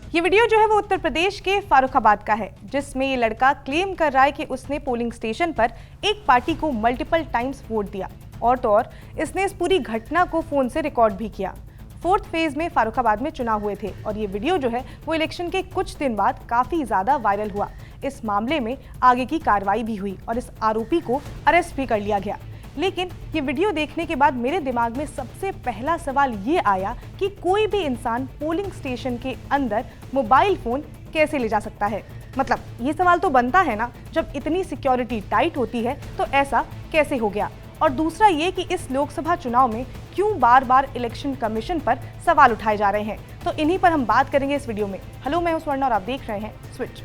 ये वीडियो जो है वो उत्तर प्रदेश के फारुखाबाद का है, जिसमें ये लड़का क्लेम कर रहा है कि उसने पोलिंग स्टेशन पर एक पार्टी को मल्टीपल टाइम्स वोट दिया और तो और इसने इस पूरी घटना को फोन से रिकॉर्ड भी किया। फोर्थ फेज में फारुखाबाद में चुनाव हुए थे और ये वीडियो जो है वो इलेक्शन के कुछ दिन बाद काफी ज्यादा वायरल हुआ। इस मामले में आगे की कार्रवाई भी हुई और इस आरोपी को अरेस्ट भी कर लिया गया। लेकिन ये वीडियो देखने के बाद मेरे दिमाग में सबसे पहला सवाल ये आया कि कोई भी इंसान पोलिंग स्टेशन के अंदर मोबाइल फोन कैसे ले जा सकता है। मतलब ये सवाल तो बनता है ना, जब इतनी सिक्योरिटी टाइट होती है तो ऐसा कैसे हो गया। और दूसरा ये कि इस लोकसभा चुनाव में क्यों बार बार इलेक्शन कमीशन पर सवाल उठाए जा रहे हैं, तो इन्हीं पर हम बात करेंगे इस वीडियो में। हेलो, मैं हूं स्वर्ण और आप देख रहे हैं स्विच।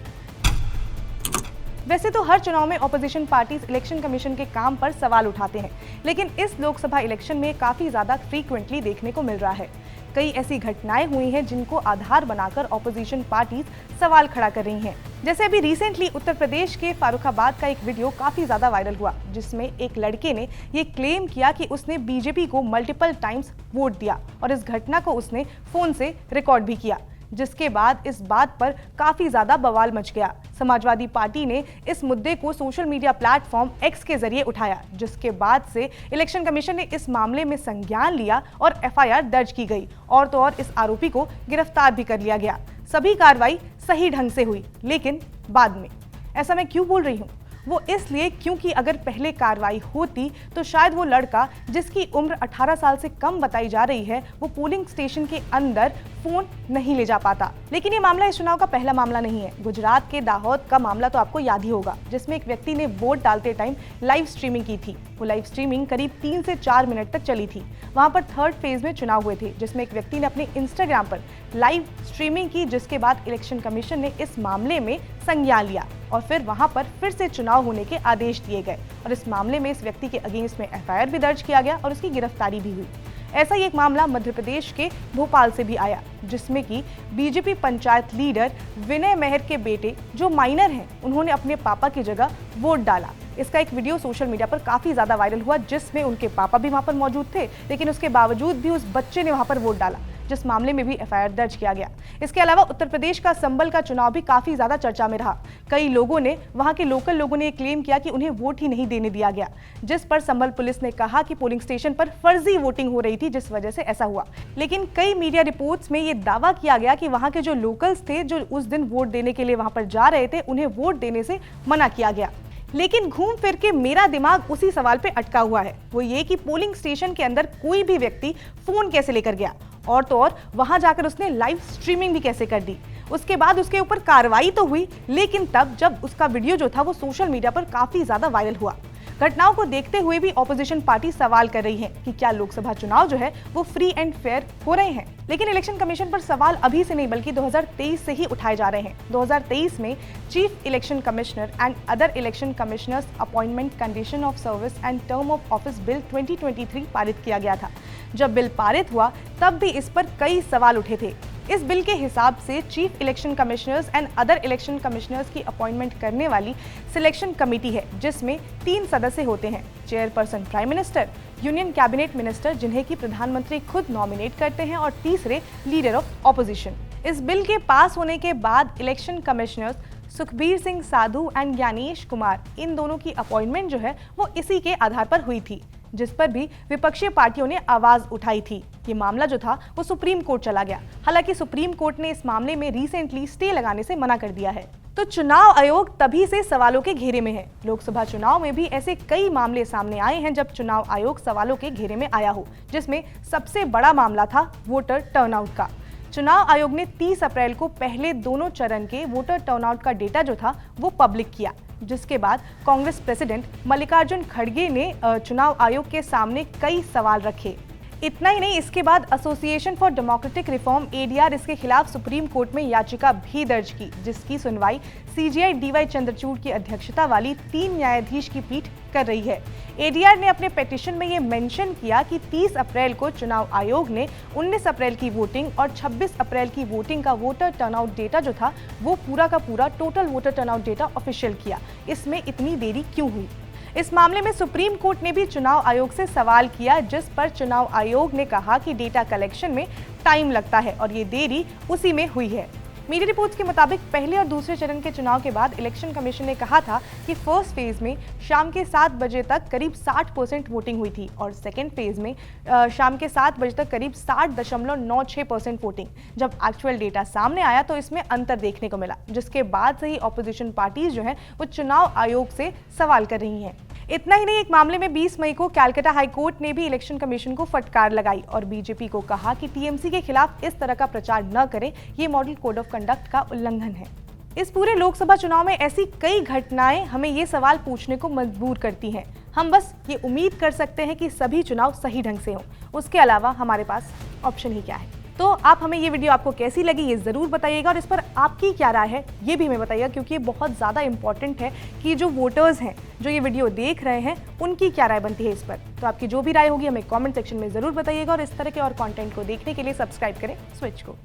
वैसे तो हर चुनाव में ऑपोजिशन पार्टीज इलेक्शन कमीशन के काम पर सवाल उठाते हैं, लेकिन इस लोकसभा इलेक्शन में काफी ज्यादा फ्रीक्वेंटली देखने को मिल रहा है। कई ऐसी घटनाएं हुई हैं जिनको आधार बनाकर ऑपोजिशन पार्टीज सवाल खड़ा कर रही हैं। जैसे अभी रिसेंटली उत्तर प्रदेश के फारुखाबाद का एक वीडियो काफी ज्यादा वायरल हुआ, जिसमें एक लड़के ने ये क्लेम किया कि उसने बीजेपी को मल्टीपल टाइम्स वोट दिया और इस घटना को उसने फोन से रिकॉर्ड भी किया, जिसके बाद इस बात पर काफी ज्यादा बवाल मच गया। समाजवादी पार्टी ने इस मुद्दे को सोशल मीडिया प्लेटफॉर्म एक्स के जरिए उठाया, जिसके बाद से इलेक्शन कमीशन ने इस मामले में संज्ञान लिया और एफआईआर दर्ज की गई और तो और इस आरोपी को गिरफ्तार भी कर लिया गया। सभी कार्रवाई सही ढंग से हुई, लेकिन बाद में। ऐसा मैं क्यों बोल रही हूँ? वो इसलिए क्योंकि अगर पहले कार्रवाई होती तो शायद वो लड़का, जिसकी उम्र 18 साल से कम बताई जा रही है, वो पोलिंग स्टेशन के अंदर फोन नहीं ले जा पाता। लेकिन ये मामला इस चुनाव का पहला मामला नहीं है। गुजरात के दाहोद का मामला तो आपको याद ही होगा, जिसमें एक व्यक्ति ने वोट डालते टाइम लाइव स्ट्रीमिंग की थी। वो लाइव स्ट्रीमिंग करीब 3 से 4 मिनट तक चली थी। वहां पर थर्ड फेज में चुनाव हुए थे, जिसमें एक व्यक्ति ने अपने इंस्टाग्राम पर लाइव स्ट्रीमिंग की, जिसके बाद इलेक्शन कमीशन ने इस मामले में संज्ञान लिया और फिर वहां पर फिर से चुनाव होने के आदेश दिए गए और इस मामले में इस व्यक्ति के अगेंस्ट में एफआईआर भी दर्ज किया गया और उसकी गिरफ्तारी भी हुई। ऐसा ही एक मामला मध्य प्रदेश के भोपाल से भी आया, जिसमें कि बीजेपी पंचायत लीडर विनय मेहर के बेटे, जो माइनर हैं, उन्होंने अपने पापा की जगह वोट डाला। इसका एक वीडियो सोशल मीडिया पर काफी ज्यादा वायरल हुआ, जिसमें उनके पापा भी वहां पर मौजूद थे, लेकिन उसके बावजूद भी उस बच्चे ने वहां पर वोट डाला, जिस मामले में भी एफआईआर दर्ज किया गया। इसके अलावा उत्तर प्रदेश का संभल का चुनाव भी काफी ज्यादा चर्चा में रहा। कई लोगों ने, वहां के लोकल लोगों ने क्लेम किया कि उन्हें वोट ही नहीं देने दिया गया, जिस पर संभल पुलिस ने कहा कि पोलिंग स्टेशन पर फर्जी वोटिंग हो रही थी, जिस वजह से ऐसा हुआ। लेकिन कई मीडिया रिपोर्ट्स में ये दावा किया गया कि वहां के जो लोकल्स थे, जो उस दिन वोट देने के लिए वहां पर जा रहे थे, उन्हें वोट देने से मना किया गया। लेकिन घूम फिर के मेरा दिमाग उसी सवाल पे अटका हुआ है, वो ये कि पोलिंग स्टेशन के अंदर कोई भी व्यक्ति फोन कैसे लेकर गया और तो और वहां जाकर उसने लाइव स्ट्रीमिंग भी कैसे कर दी। उसके बाद उसके ऊपर कार्रवाई तो हुई, लेकिन तब जब उसका वीडियो जो था वो सोशल मीडिया पर काफी ज्यादा वायरल हुआ। घटनाओं को देखते हुए भी ऑपोजिशन पार्टी सवाल कर रही है कि क्या लोकसभा चुनाव जो है वो फ्री एंड फेयर हो रहे हैं। लेकिन इलेक्शन कमीशन पर सवाल अभी से नहीं बल्कि 2023 से ही उठाए जा रहे हैं। 2023 में chief election commissioner and other election commissioners appointment condition of service and term of office bill 2023 पारित किया गया था। जब बिल पारित हुआ तब भी इस पर कई सवाल उठे थे। इस बिल के हिसाब से chief election commissioners and other election commissioners की अपॉइंटमेंट करने वाली सिलेक्शन कमेटी है, जिसमें 3 सदस्य होते हैं। Chairperson prime minister, union cabinet minister, जिन्हें की प्रधानमंत्री खुद नॉमिनेट करते हैं, और तीसरे लीडर ऑफ ऑपोजिशन। इस बिल के पास होने के बाद election commissioners Sukhbir Singh Sandhu and Gyanesh Kumar, इन दोनों की अपॉइंटमेंट जो है वो इसी के आधार पर हुई थी, जिस पर भी विपक्षी पार्टियों ने आवाज उठाई थी। ये मामला जो था वो सुप्रीम कोर्ट चला गया। हालांकि सुप्रीम कोर्ट ने इस मामले में रिसेंटली स्टे लगाने से मना कर दिया है। तो चुनाव आयोग तभी से सवालों के घेरे में है। लोकसभा चुनाव में भी ऐसे कई मामले सामने आए हैं जब चुनाव आयोग सवालों के घेरे में आया हो, जिसमें सबसे बड़ा मामला था वोटर टर्नआउट का। चुनाव आयोग ने 30 अप्रैल को पहले दोनों चरण के वोटर टर्नआउट का डेटा जो था वो पब्लिक किया, जिसके बाद कांग्रेस प्रेसिडेंट मल्लिकार्जुन खड़गे ने चुनाव आयोग के सामने कई सवाल रखे। इतना ही नहीं, इसके बाद association for democratic reform ADR इसके खिलाफ सुप्रीम कोर्ट में याचिका भी दर्ज की, जिसकी सुनवाई सीजेआई डीवाई चंद्रचूड़ की अध्यक्षता वाली 3 न्यायाधीश की पीठ कर रही है। एडीआर ने अपने पिटीशन में ये मेंशन किया कि 30 अप्रैल को चुनाव आयोग ने 19 अप्रैल की वोटिंग और 26 अप्रैल की वोटिंग का वोटर टर्नआउट डेटा जो था वो पूरा का पूरा total voter turnout data official किया। इसमें इतनी देरी क्यों हुई? इस मामले में सुप्रीम कोर्ट ने भी चुनाव आयोग से सवाल किया, जिस पर चुनाव आयोग ने कहा कि डेटा कलेक्शन में टाइम लगता है और ये देरी उसी में हुई है। मीडिया रिपोर्ट्स के मुताबिक पहले और दूसरे चरण के चुनाव के बाद इलेक्शन कमीशन ने कहा था कि फर्स्ट फेज में शाम के 7 बजे तक करीब 60% वोटिंग हुई थी और सेकेंड फेज में शाम के 7 बजे तक करीब 60.96% वोटिंग। जब एक्चुअल डेटा सामने आया तो इसमें अंतर देखने को मिला, जिसके बाद से ही ऑपोजिशन पार्टीज जो है वो चुनाव आयोग से सवाल कर रही हैं। इतना ही नहीं, एक मामले में 20 मई को कलकत्ता हाई कोर्ट ने भी इलेक्शन कमीशन को फटकार लगाई और बीजेपी को कहा कि टीएमसी के खिलाफ इस तरह का प्रचार न करें, ये मॉडल कोड ऑफ कंडक्ट का उल्लंघन है। इस पूरे लोकसभा चुनाव में ऐसी कई घटनाएं हमें ये सवाल पूछने को मजबूर करती हैं। हम बस ये उम्मीद कर सकते हैं कि सभी चुनाव सही ढंग से हों, उसके अलावा हमारे पास ऑप्शन ही क्या है। तो आप हमें ये वीडियो आपको कैसी लगी ये ज़रूर बताइएगा और इस पर आपकी क्या राय है ये भी हमें बताइएगा, क्योंकि ये बहुत ज़्यादा इंपॉर्टेंट है कि जो वोटर्स हैं जो ये वीडियो देख रहे हैं उनकी क्या राय बनती है इस पर। तो आपकी जो भी राय होगी हमें कमेंट सेक्शन में ज़रूर बताइएगा और इस तरह के और कंटेंट को देखने के लिए सब्सक्राइब करें स्विच को।